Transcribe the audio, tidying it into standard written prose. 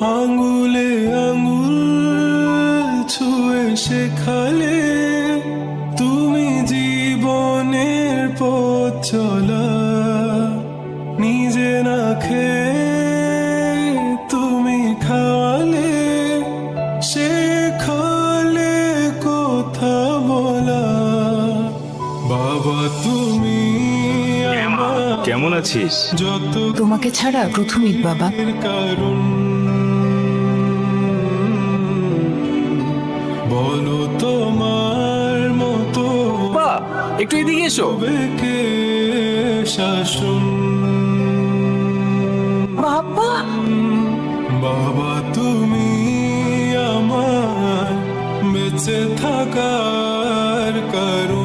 আঙ্গুলে আঙ্গুল ছুঁয়ে শেখালে তুমি জীবনের পথ চলা। নিজে না খেয়ে তুমি খাওয়ালে, শেখালে কথা বলা। বাবা তুমি আমার কেমন আছিস? যত তোমাকে ছাড়া প্রথম ঈদ বাবা। কারণ বলো তোমার মতো বা একটু এদিকে এসো। বেকে শাসন। বাবা বাবা তুমি আমার বেঁচে থাকার কারণ।